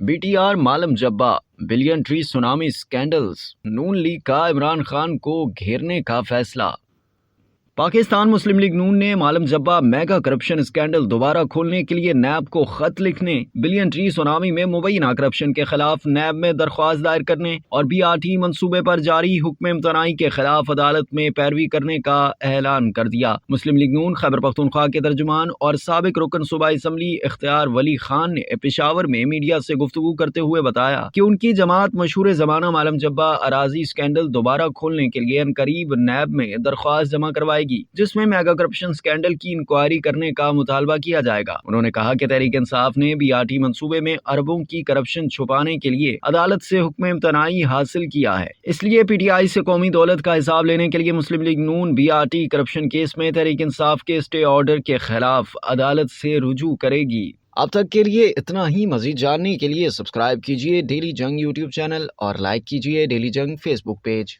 BTR मालम जब्बा, billion tree tsunami scandals, नून league का इमरान खान को घेरने का फैसला। पाकिस्तान मुस्लिम लीग नून ने मालम जब्बा मेगा करप्शन स्कैंडल दोबारा खोलने के लिए नैब को खत लिखने, बिलियन ट्री सुनामी में मुबैना करप्शन के खिलाफ नैब में दरख्वास्त दायर करने और BRT मंसूबे पर जारी हुक्म इम्तनाई के खिलाफ अदालत में पैरवी करने का ऐलान कर दिया। मुस्लिम लीग नून खैबर पख्तूनख्वा के तर्जुमान और साबिक रुकन सूबाई असम्बली इख्तियार वली खान ने पेशावर में मीडिया से गुफ्तगू करते हुए बताया कि उनकी जमात मशहूर जमाना मालम जब्बा अराजी स्कैंडल दोबारा खोलने के लिए अनकरीब नैब में दरख्वास्त जमा करवाएगी, जिसमें मेगा करप्शन स्कैंडल की इंक्वायरी करने का मुतालबा किया जाएगा। उन्होंने कहा कि तहरीक इंसाफ ने BRT मंसूबे में अरबों की करप्शन छुपाने के लिए अदालत से हुक्म इम्तनाई हासिल किया है, इसलिए PTI से कौमी दौलत का हिसाब लेने के लिए मुस्लिम लीग नून BRT करप्शन केस में तहरीक इंसाफ के स्टे ऑर्डर के खिलाफ अदालत से रुजू करेगी। अब तक के लिए इतना ही। मजीद जानने के लिए सब्सक्राइब कीजिए डेली जंग YouTube चैनल और लाइक कीजिए डेली जंग Facebook पेज।